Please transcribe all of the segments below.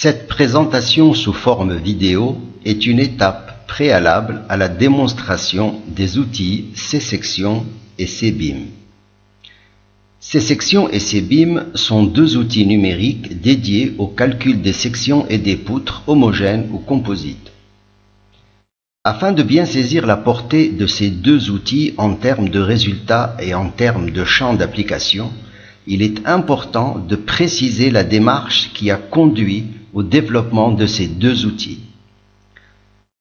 Cette présentation sous forme vidéo est une étape préalable à la démonstration des outils C-section et C-beam. C-section et C-beam sont deux outils numériques dédiés au calcul des sections et des poutres homogènes ou composites. Afin de bien saisir la portée de ces deux outils en termes de résultats et en termes de champ d'application, il est important de préciser la démarche qui a conduit au développement de ces deux outils.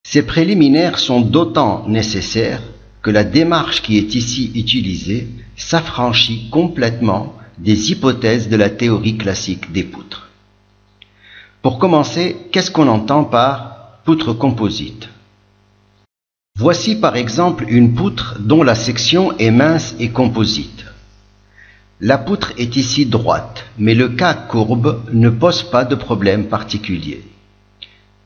Ces préliminaires sont d'autant nécessaires que la démarche qui est ici utilisée s'affranchit complètement des hypothèses de la théorie classique des poutres. Pour commencer, qu'est-ce qu'on entend par poutre composite? Voici par exemple une poutre dont la section est mince et composite. La poutre est ici droite, mais le cas courbe ne pose pas de problème particulier.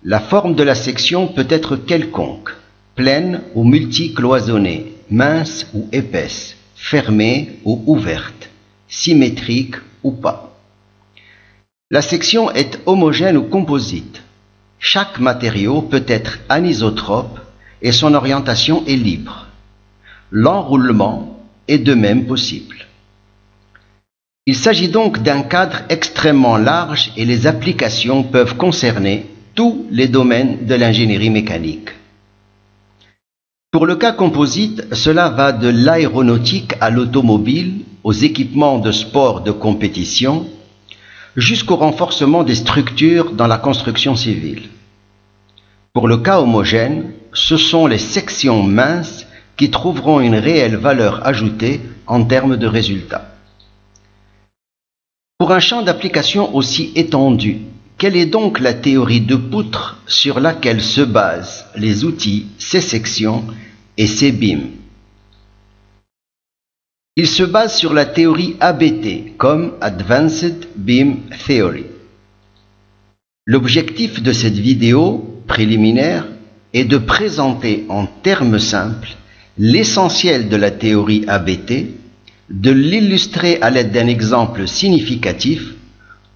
La forme de la section peut être quelconque, pleine ou multicloisonnée, mince ou épaisse, fermée ou ouverte, symétrique ou pas. La section est homogène ou composite. Chaque matériau peut être anisotrope et son orientation est libre. L'enroulement est de même possible. Il s'agit donc d'un cadre extrêmement large et les applications peuvent concerner tous les domaines de l'ingénierie mécanique. Pour le cas composite, cela va de l'aéronautique à l'automobile, aux équipements de sport de compétition, jusqu'au renforcement des structures dans la construction civile. Pour le cas homogène, ce sont les sections minces qui trouveront une réelle valeur ajoutée en termes de résultats. Pour un champ d'application aussi étendu, quelle est donc la théorie de poutre sur laquelle se basent les outils C-section et C-beam? Ils se basent sur la théorie ABT, comme Advanced Beam Theory. L'objectif de cette vidéo préliminaire est de présenter en termes simples l'essentiel de la théorie ABT, de l'illustrer à l'aide d'un exemple significatif,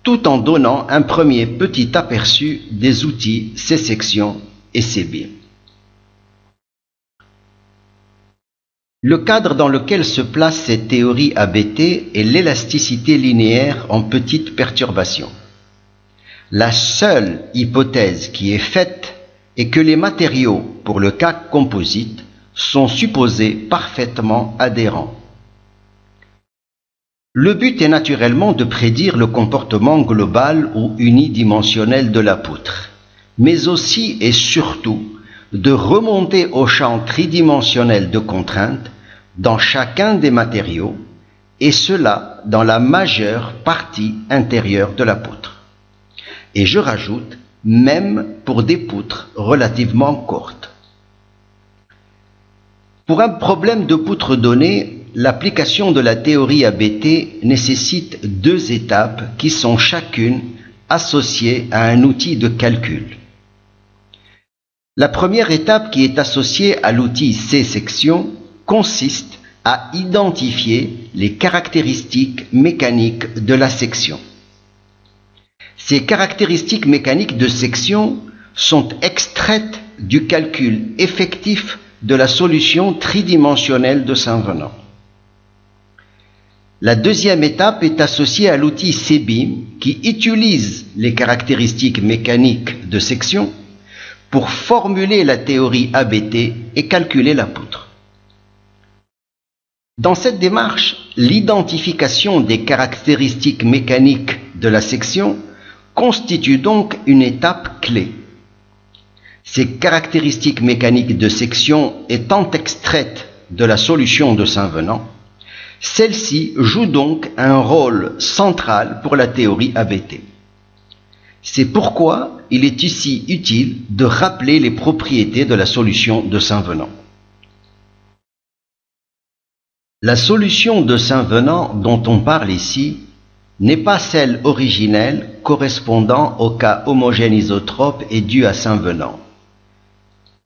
tout en donnant un premier petit aperçu des outils C-section et C-beam. Le cadre dans lequel se place cette théorie ABT est l'élasticité linéaire en petites perturbations. La seule hypothèse qui est faite est que les matériaux, pour le cas composite, sont supposés parfaitement adhérents. Le but est naturellement de prédire le comportement global ou unidimensionnel de la poutre, mais aussi et surtout de remonter au champ tridimensionnel de contraintes dans chacun des matériaux, et cela dans la majeure partie intérieure de la poutre. Et je rajoute, même pour des poutres relativement courtes. Pour un problème de poutre donné, l'application de la théorie ABT nécessite deux étapes qui sont chacune associées à un outil de calcul. La première étape, qui est associée à l'outil C-section, consiste à identifier les caractéristiques mécaniques de la section. Ces caractéristiques mécaniques de section sont extraites du calcul effectif de la solution tridimensionnelle de Saint-Venant. La deuxième étape est associée à l'outil C-beam qui utilise les caractéristiques mécaniques de section pour formuler la théorie ABT et calculer la poutre. Dans cette démarche, l'identification des caractéristiques mécaniques de la section constitue donc une étape clé. Ces caractéristiques mécaniques de section étant extraites de la solution de Saint-Venant, celle-ci joue donc un rôle central pour la théorie ABT. C'est pourquoi il est ici utile de rappeler les propriétés de la solution de Saint-Venant. La solution de Saint-Venant dont on parle ici n'est pas celle originelle correspondant au cas homogène isotrope et due à Saint-Venant,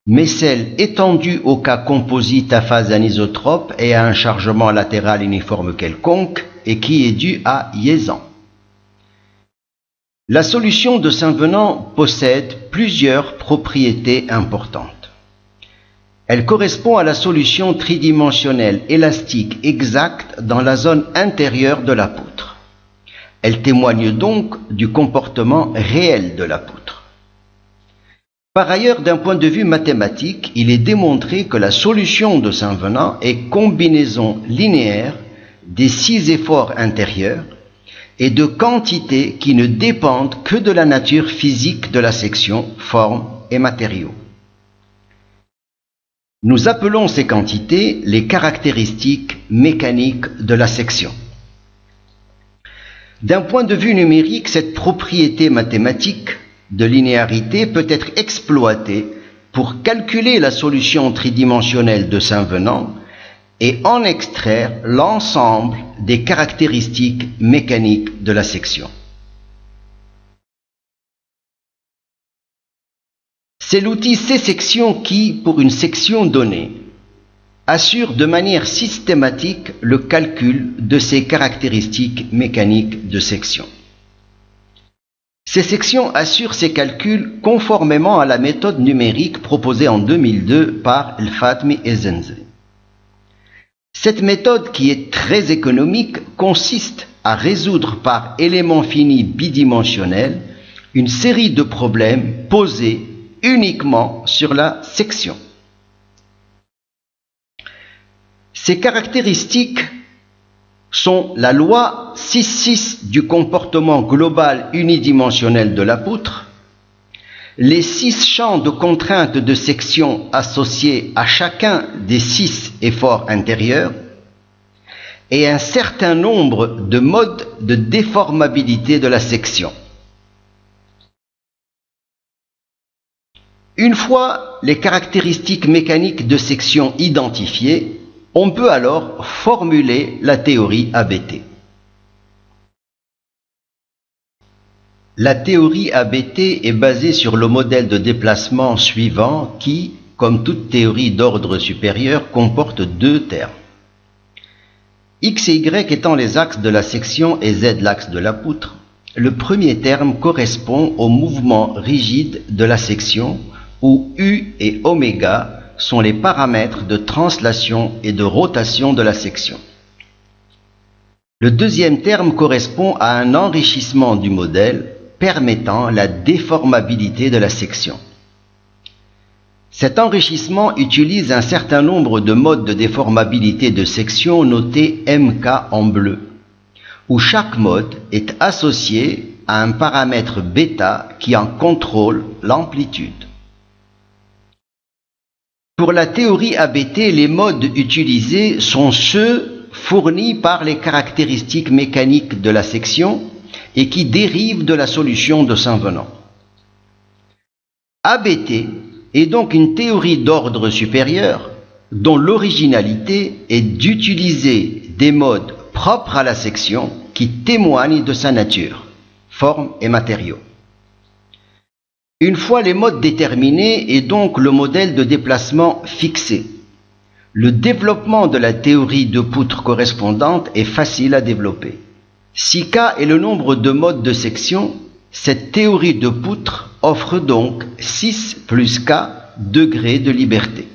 mais celle étendue au cas composite à phase anisotrope et à un chargement latéral uniforme quelconque et qui est due à Yezan. La solution de Saint-Venant possède plusieurs propriétés importantes. Elle correspond à la solution tridimensionnelle élastique exacte dans la zone intérieure de la poutre. Elle témoigne donc du comportement réel de la poutre. Par ailleurs, d'un point de vue mathématique, il est démontré que la solution de Saint-Venant est combinaison linéaire des 6 efforts intérieurs et de quantités qui ne dépendent que de la nature physique de la section, forme et matériaux. Nous appelons ces quantités les caractéristiques mécaniques de la section. D'un point de vue numérique, cette propriété mathématique de linéarité peut être exploitée pour calculer la solution tridimensionnelle de Saint-Venant et en extraire l'ensemble des caractéristiques mécaniques de la section. C'est l'outil C-section qui, pour une section donnée, assure de manière systématique le calcul de ces caractéristiques mécaniques de section. Ces sections assurent ces calculs conformément à la méthode numérique proposée en 2002 par El-Fatmi et Zenzi. Cette méthode, qui est très économique, consiste à résoudre par élément fini bidimensionnel une série de problèmes posés uniquement sur la section. Ces caractéristiques sont la loi 6.6 du comportement global unidimensionnel de la poutre, les 6 champs de contraintes de section associés à chacun des 6 efforts intérieurs et un certain nombre de modes de déformabilité de la section. Une fois les caractéristiques mécaniques de section identifiées, on peut alors formuler la théorie ABT. La théorie ABT est basée sur le modèle de déplacement suivant qui, comme toute théorie d'ordre supérieur, comporte 2 termes. X et Y étant les axes de la section et Z l'axe de la poutre, le premier terme correspond au mouvement rigide de la section où U et oméga sont les paramètres de translation et de rotation de la section. Le deuxième terme correspond à un enrichissement du modèle permettant la déformabilité de la section. Cet enrichissement utilise un certain nombre de modes de déformabilité de section notés MK en bleu, où chaque mode est associé à un paramètre bêta qui en contrôle l'amplitude. Pour la théorie ABT, les modes utilisés sont ceux fournis par les caractéristiques mécaniques de la section et qui dérivent de la solution de Saint-Venant. ABT est donc une théorie d'ordre supérieur dont l'originalité est d'utiliser des modes propres à la section qui témoignent de sa nature, forme et matériaux. Une fois les modes déterminés et donc le modèle de déplacement fixé, le développement de la théorie de poutre correspondante est facile à développer. Si K est le nombre de modes de section, cette théorie de poutre offre donc 6 plus K degrés de liberté.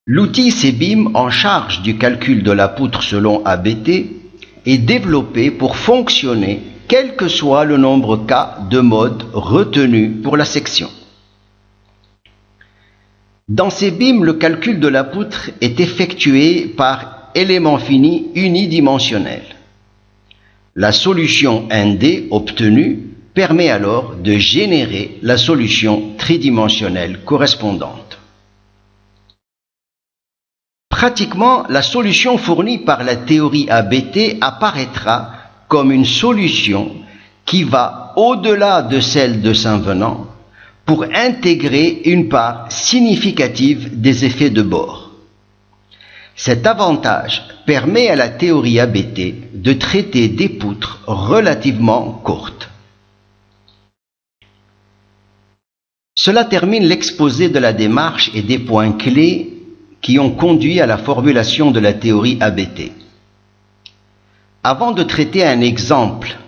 L'outil CBIM en charge du calcul de la poutre selon ABT est développé pour fonctionner quel que soit le nombre K de modes retenus pour la section. Dans CBIM, le calcul de la poutre est effectué par élément fini unidimensionnel. La solution ND obtenue permet alors de générer la solution tridimensionnelle correspondante. Pratiquement, la solution fournie par la théorie ABT apparaîtra comme une solution qui va au-delà de celle de Saint-Venant pour intégrer une part significative des effets de bord. Cet avantage permet à la théorie ABT de traiter des poutres relativement courtes. Cela termine l'exposé de la démarche et des points clés qui ont conduit à la formulation de la théorie ABT. Avant de traiter un exemple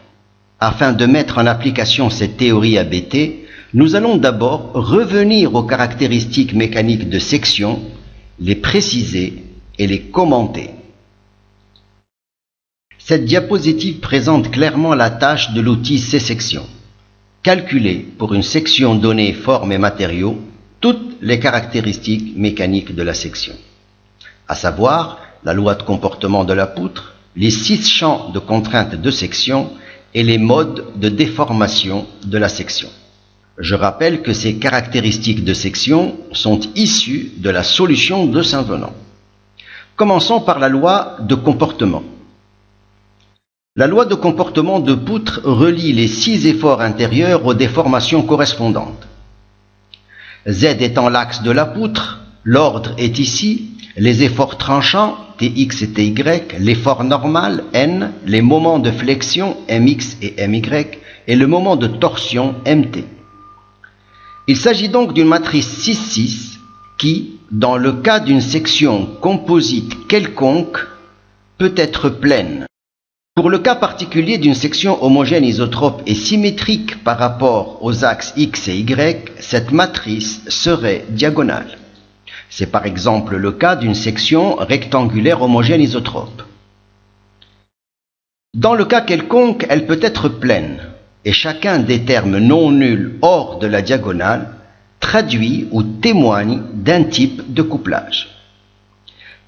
Afin de mettre en application cette théorie ABT, nous allons d'abord revenir aux caractéristiques mécaniques de section, les préciser et les commenter. Cette diapositive présente clairement la tâche de l'outil C-section. Calculer pour une section donnée forme et matériaux toutes les caractéristiques mécaniques de la section, à savoir la loi de comportement de la poutre, les 6 champs de contraintes de section et les modes de déformation de la section. Je rappelle que ces caractéristiques de section sont issues de la solution de Saint-Venant. Commençons par la loi de comportement. La loi de comportement de poutre relie les 6 efforts intérieurs aux déformations correspondantes. Z étant l'axe de la poutre, l'ordre est ici, les efforts tranchants, Tx et Ty, l'effort normal, N, les moments de flexion, Mx et My, et le moment de torsion, Mt. Il s'agit donc d'une matrice 6-6 qui, dans le cas d'une section composite quelconque, peut être pleine. Pour le cas particulier d'une section homogène isotrope et symétrique par rapport aux axes X et Y, cette matrice serait diagonale. C'est par exemple le cas d'une section rectangulaire homogène isotrope. Dans le cas quelconque, elle peut être pleine, et chacun des termes non nuls hors de la diagonale traduit ou témoigne d'un type de couplage.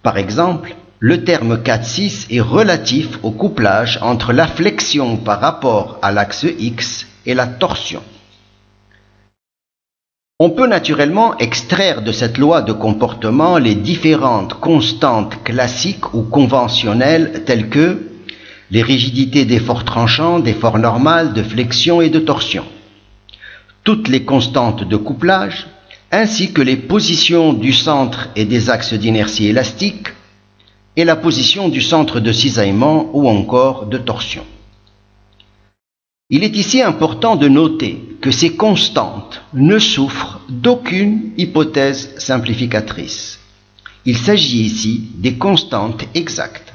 Par exemple, le terme 4-6 est relatif au couplage entre la flexion par rapport à l'axe X et la torsion. On peut naturellement extraire de cette loi de comportement les différentes constantes classiques ou conventionnelles telles que les rigidités d'efforts tranchants, d'efforts normales, de flexion et de torsion, toutes les constantes de couplage, ainsi que les positions du centre et des axes d'inertie élastique, et la position du centre de cisaillement ou encore de torsion. Il est ici important de noter que ces constantes ne souffrent d'aucune hypothèse simplificatrice. Il s'agit ici des constantes exactes.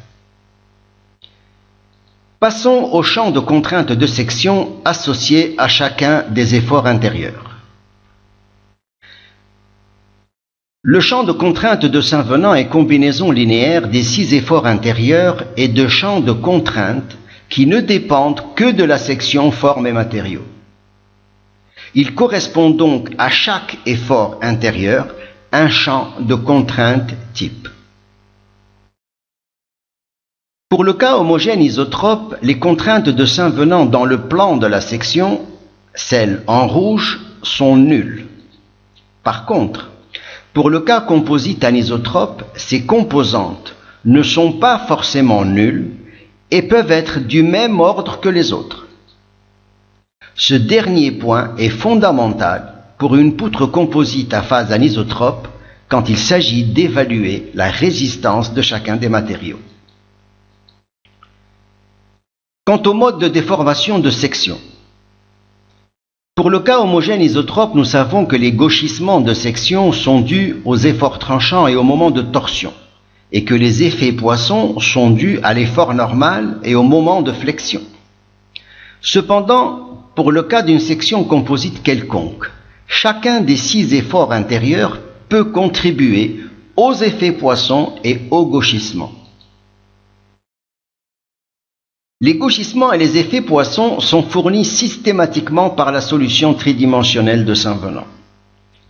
Passons au champ de contraintes de section associé à chacun des efforts intérieurs. Le champ de contraintes de Saint-Venant est combinaison linéaire des 6 efforts intérieurs et de champs de contraintes qui ne dépendent que de la section forme et matériaux. Il correspond donc à chaque effort intérieur un champ de contraintes type. Pour le cas homogène isotrope, les contraintes de Saint-Venant dans le plan de la section, celles en rouge, sont nulles. Par contre, pour le cas composite anisotrope, ces composantes ne sont pas forcément nulles et peuvent être du même ordre que les autres. Ce dernier point est fondamental pour une poutre composite à phase anisotrope quand il s'agit d'évaluer la résistance de chacun des matériaux. Quant au mode de déformation de section, pour le cas homogène isotrope, nous savons que les gauchissements de section sont dus aux efforts tranchants et au moment de torsion, et que les effets Poisson sont dus à l'effort normal et au moment de flexion. Cependant, pour le cas d'une section composite quelconque, chacun des 6 efforts intérieurs peut contribuer aux effets Poisson et aux gauchissements. Les gauchissements et les effets Poisson sont fournis systématiquement par la solution tridimensionnelle de Saint-Venant.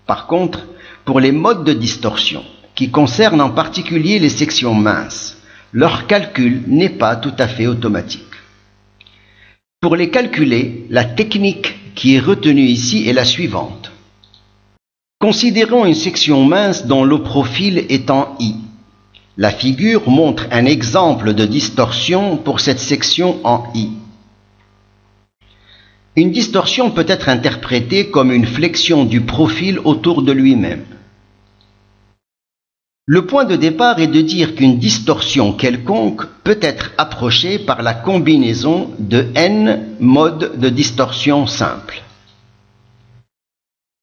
Par contre, pour les modes de distorsion, qui concernent en particulier les sections minces, leur calcul n'est pas tout à fait automatique. Pour les calculer, la technique qui est retenue ici est la suivante. Considérons une section mince dont le profil est en I. La figure montre un exemple de distorsion pour cette section en I. Une distorsion peut être interprétée comme une flexion du profil autour de lui-même. Le point de départ est de dire qu'une distorsion quelconque peut être approchée par la combinaison de n modes de distorsion simples.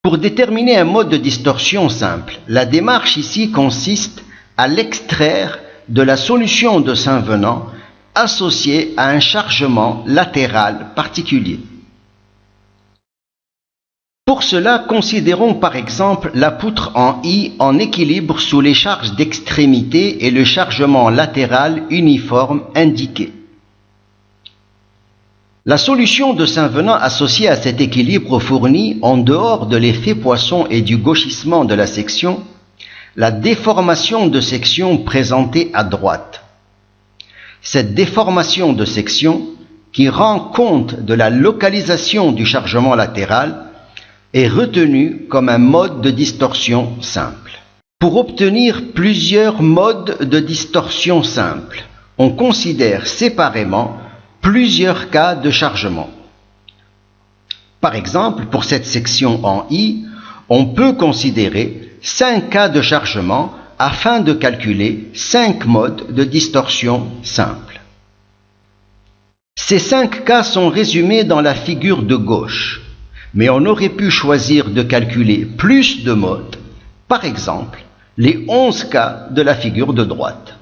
Pour déterminer un mode de distorsion simple, la démarche ici consiste à l'extraire de la solution de Saint-Venant associée à un chargement latéral particulier. Pour cela, considérons par exemple la poutre en I en équilibre sous les charges d'extrémité et le chargement latéral uniforme indiqué. La solution de Saint-Venant associée à cet équilibre fournit, en dehors de l'effet Poisson et du gauchissement de la section, la déformation de section présentée à droite. Cette déformation de section, qui rend compte de la localisation du chargement latéral, est retenue comme un mode de distorsion simple. Pour obtenir plusieurs modes de distorsion simple, on considère séparément plusieurs cas de chargement. Par exemple, pour cette section en I, on peut considérer 5 cas de chargement afin de calculer 5 modes de distorsion simple. Ces 5 cas sont résumés dans la figure de gauche, mais on aurait pu choisir de calculer plus de modes, par exemple les 11 cas de la figure de droite.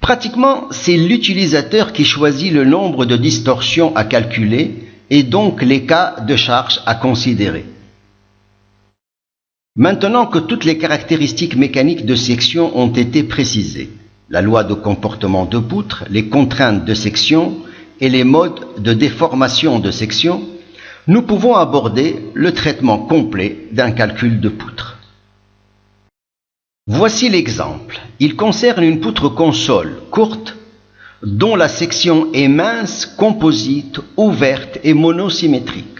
Pratiquement, c'est l'utilisateur qui choisit le nombre de distorsions à calculer et donc les cas de charge à considérer. Maintenant que toutes les caractéristiques mécaniques de section ont été précisées, la loi de comportement de poutre, les contraintes de section et les modes de déformation de section, nous pouvons aborder le traitement complet d'un calcul de poutre. Voici l'exemple. Il concerne une poutre console courte dont la section est mince, composite, ouverte et monosymétrique.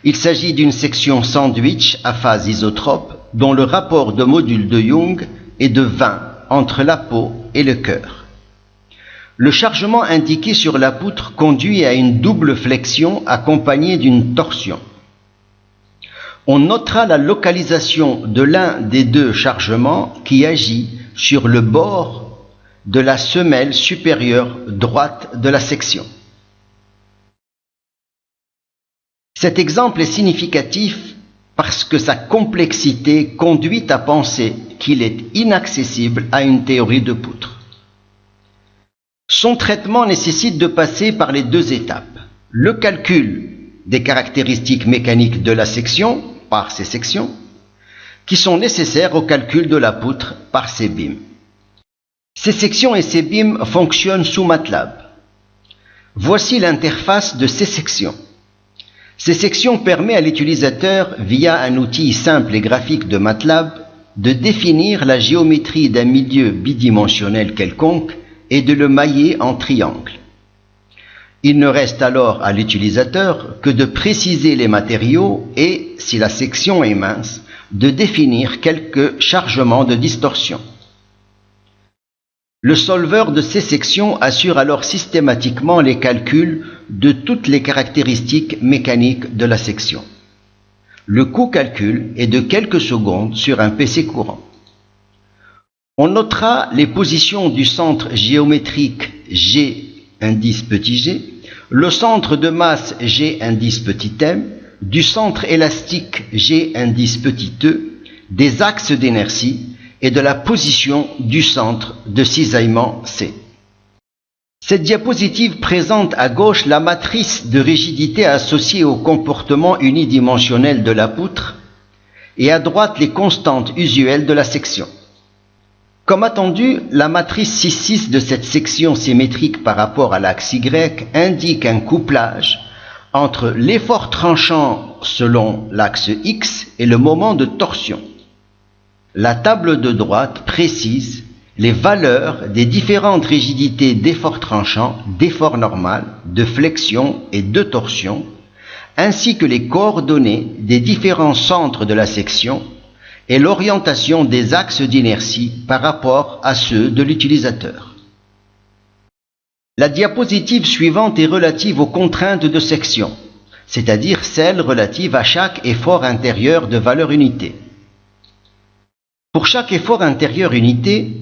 Il s'agit d'une section sandwich à phase isotrope dont le rapport de module de Young est de 20 entre la peau et le cœur. Le chargement indiqué sur la poutre conduit à une double flexion accompagnée d'une torsion. On notera la localisation de l'un des deux chargements qui agit sur le bord de la semelle supérieure droite de la section. Cet exemple est significatif parce que sa complexité conduit à penser qu'il est inaccessible à une théorie de poutre. Son traitement nécessite de passer par les deux étapes. Le calcul des caractéristiques mécaniques de la section par ses sections, qui sont nécessaires au calcul de la poutre par ses beams. Ces sections et ces beams fonctionnent sous MATLAB. Voici l'interface de ces sections. Ces sections permettent à l'utilisateur, via un outil simple et graphique de MATLAB, de définir la géométrie d'un milieu bidimensionnel quelconque et de le mailler en triangle. Il ne reste alors à l'utilisateur que de préciser les matériaux et, si la section est mince, de définir quelques chargements de distorsion. Le solveur de ces sections assure alors systématiquement les calculs de toutes les caractéristiques mécaniques de la section. Le coût calcul est de quelques secondes sur un PC courant. On notera les positions du centre géométrique G indice petit g, le centre de masse G indice petit m, du centre élastique G indice petit e, des axes d'inertie et de la position du centre de cisaillement C. Cette diapositive présente à gauche la matrice de rigidité associée au comportement unidimensionnel de la poutre et à droite les constantes usuelles de la section. Comme attendu, la matrice 6,6 de cette section symétrique par rapport à l'axe Y indique un couplage entre l'effort tranchant selon l'axe X et le moment de torsion. La table de droite précise les valeurs des différentes rigidités d'effort tranchant, d'effort normal, de flexion et de torsion, ainsi que les coordonnées des différents centres de la section et l'orientation des axes d'inertie par rapport à ceux de l'utilisateur. La diapositive suivante est relative aux contraintes de section, c'est-à-dire celles relatives à chaque effort intérieur de valeur unité. Pour chaque effort intérieur unité,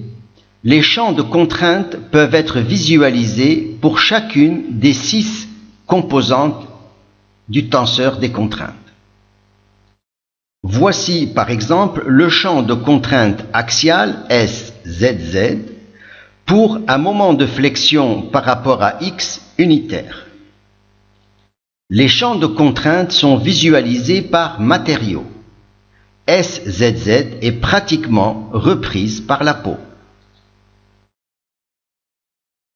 les champs de contraintes peuvent être visualisés pour chacune des 6 composantes du tenseur des contraintes. Voici par exemple le champ de contrainte axiale SZZ pour un moment de flexion par rapport à x unitaire. Les champs de contrainte sont visualisés par matériaux. SZZ est pratiquement reprise par la peau.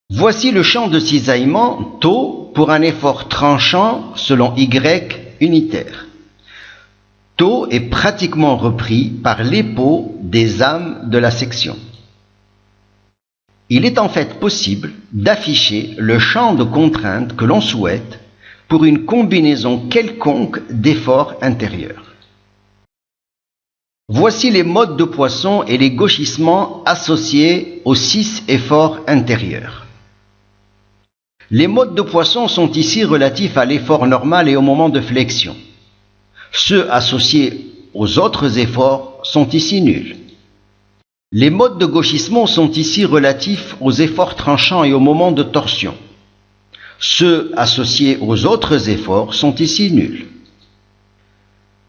Voici le champ de cisaillement tau pour un effort tranchant selon Y unitaire. Tau est pratiquement repris par l'épaule des âmes de la section. Il est en fait possible d'afficher le champ de contrainte que l'on souhaite pour une combinaison quelconque d'efforts intérieurs. Voici les modes de Poisson et les gauchissements associés aux 6 efforts intérieurs. Les modes de Poisson sont ici relatifs à l'effort normal et au moment de flexion. Ceux associés aux autres efforts sont ici nuls. Les modes de gauchissement sont ici relatifs aux efforts tranchants et au moment de torsion. Ceux associés aux autres efforts sont ici nuls.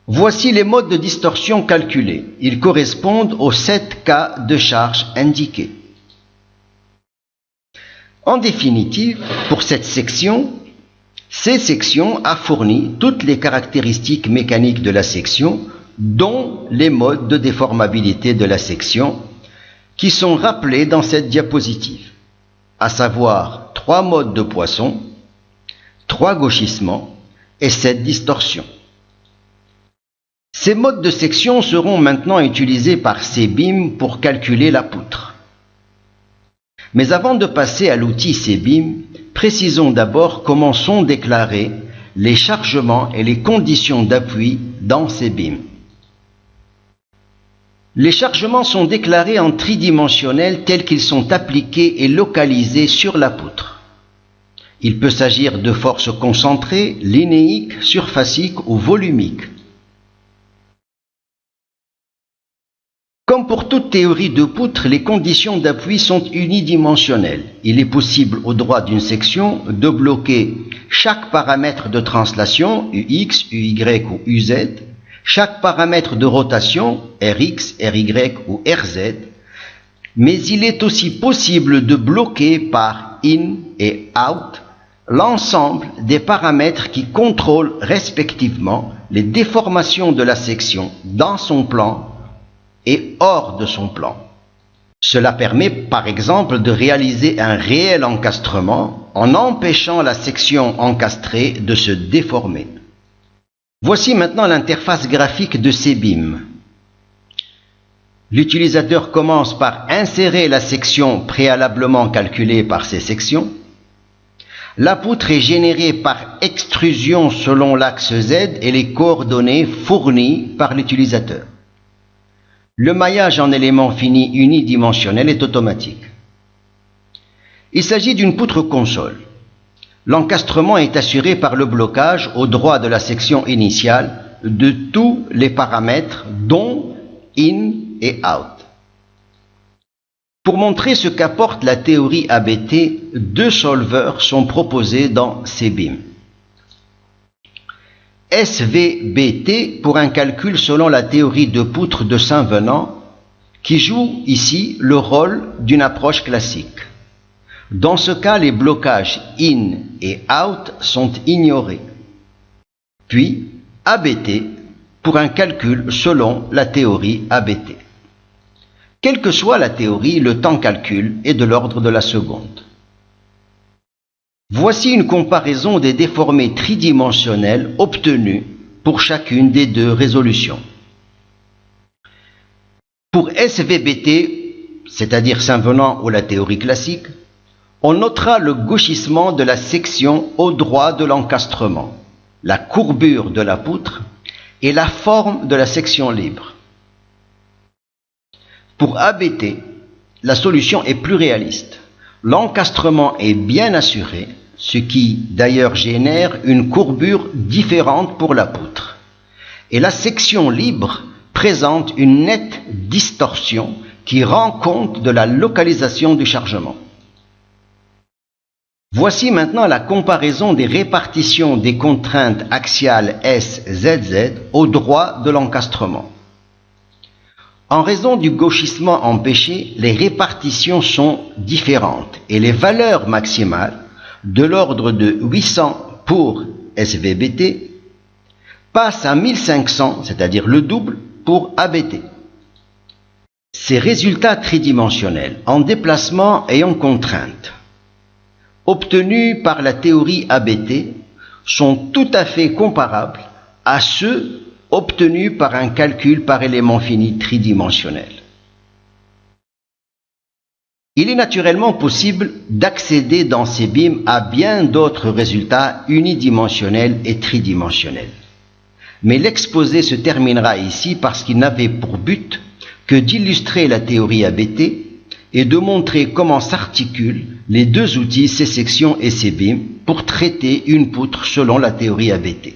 Voici les modes de distorsion calculés. Ils correspondent aux 7 cas de charge indiqués. En définitive, pour cette section, ces sections a fourni toutes les caractéristiques mécaniques de la section, dont les modes de déformabilité de la section, qui sont rappelés dans cette diapositive, à savoir 3 modes de Poisson, 3 gauchissements et 7 distorsions. Ces modes de section seront maintenant utilisés par CBIM pour calculer la poutre. Mais avant de passer à l'outil CBIM, précisons d'abord comment sont déclarés les chargements et les conditions d'appui dans CBIM. Les chargements sont déclarés en tridimensionnel tels qu'ils sont appliqués et localisés sur la poutre. Il peut s'agir de forces concentrées, linéiques, surfaciques ou volumiques. Comme pour toute théorie de poutre, les conditions d'appui sont unidimensionnelles. Il est possible au droit d'une section de bloquer chaque paramètre de translation, UX, UY ou UZ, chaque paramètre de rotation, Rx, Ry ou Rz, mais il est aussi possible de bloquer par in et out l'ensemble des paramètres qui contrôlent respectivement les déformations de la section dans son plan et hors de son plan. Cela permet par exemple de réaliser un réel encastrement en empêchant la section encastrée de se déformer. Voici maintenant l'interface graphique de CBIM. L'utilisateur commence par insérer la section préalablement calculée par ses sections. La poutre est générée par extrusion selon l'axe Z et les coordonnées fournies par l'utilisateur. Le maillage en éléments finis unidimensionnels est automatique. Il s'agit d'une poutre console. L'encastrement est assuré par le blocage au droit de la section initiale de tous les paramètres dont in et out. Pour montrer ce qu'apporte la théorie ABT, 2 solvers sont proposés dans CBIM. SVBT pour un calcul selon la théorie de poutre de Saint-Venant qui joue ici le rôle d'une approche classique. Dans ce cas, les blocages in et out sont ignorés. Puis ABT pour un calcul selon la théorie ABT. Quelle que soit la théorie, le temps calcul est de l'ordre de la seconde. Voici une comparaison des déformés tridimensionnels obtenus pour chacune des 2 résolutions. Pour SVBT, c'est-à-dire Saint-Venant ou la théorie classique, on notera le gauchissement de la section au droit de l'encastrement, la courbure de la poutre et la forme de la section libre. Pour ABT, la solution est plus réaliste. L'encastrement est bien assuré, ce qui d'ailleurs génère une courbure différente pour la poutre. Et la section libre présente une nette distorsion qui rend compte de la localisation du chargement. Voici maintenant la comparaison des répartitions des contraintes axiales SZZ au droit de l'encastrement. En raison du gauchissement empêché, les répartitions sont différentes et les valeurs maximales, de l'ordre de 800 pour SVBT, passent à 1500, c'est-à-dire le double, pour ABT. Ces résultats tridimensionnels en déplacement et en contrainte, obtenus par la théorie ABT, sont tout à fait comparables à ceux obtenus par un calcul par élément fini tridimensionnel. Il est naturellement possible d'accéder dans ces BIM à bien d'autres résultats unidimensionnels et tridimensionnels. Mais l'exposé se terminera ici parce qu'il n'avait pour but que d'illustrer la théorie ABT et de montrer comment s'articulent les deux outils C-section et C-BIM pour traiter une poutre selon la théorie ABT.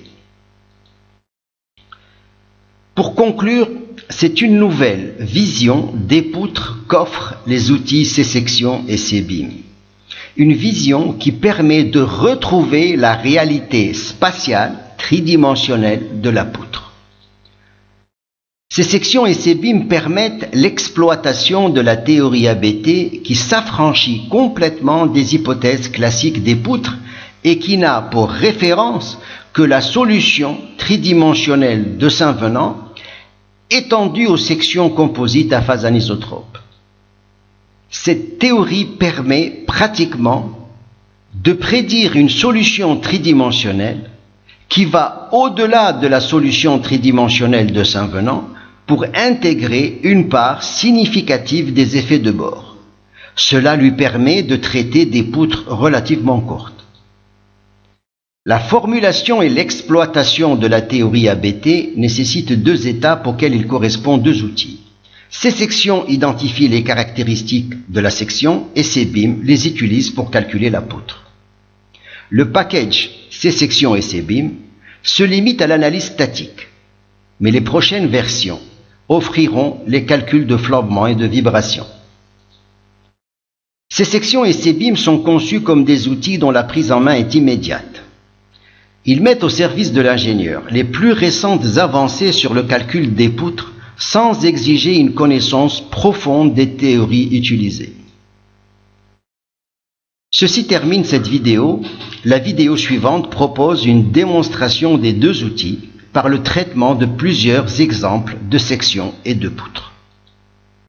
Pour conclure, c'est une nouvelle vision des poutres qu'offrent les outils C-section et C-BIM. Une vision qui permet de retrouver la réalité spatiale tridimensionnelle de la poutre. Ces sections et ces BIM permettent l'exploitation de la théorie ABT qui s'affranchit complètement des hypothèses classiques des poutres et qui n'a pour référence que la solution tridimensionnelle de Saint-Venant étendue aux sections composites à phase anisotrope. Cette théorie permet pratiquement de prédire une solution tridimensionnelle qui va au-delà de la solution tridimensionnelle de Saint-Venant pour intégrer une part significative des effets de bord. Cela lui permet de traiter des poutres relativement courtes. La formulation et l'exploitation de la théorie ABT nécessitent deux étapes auxquelles il correspond deux outils. Ces sections identifient les caractéristiques de la section et ces BIM les utilisent pour calculer la poutre. Le package ces sections et ces BIM se limite à l'analyse statique, mais les prochaines versions offriront les calculs de flambement et de vibration. Ces sections et ces BIM sont conçus comme des outils dont la prise en main est immédiate. Ils mettent au service de l'ingénieur les plus récentes avancées sur le calcul des poutres sans exiger une connaissance profonde des théories utilisées. Ceci termine cette vidéo. La vidéo suivante propose une démonstration des deux outils par le traitement de plusieurs exemples de sections et de poutres.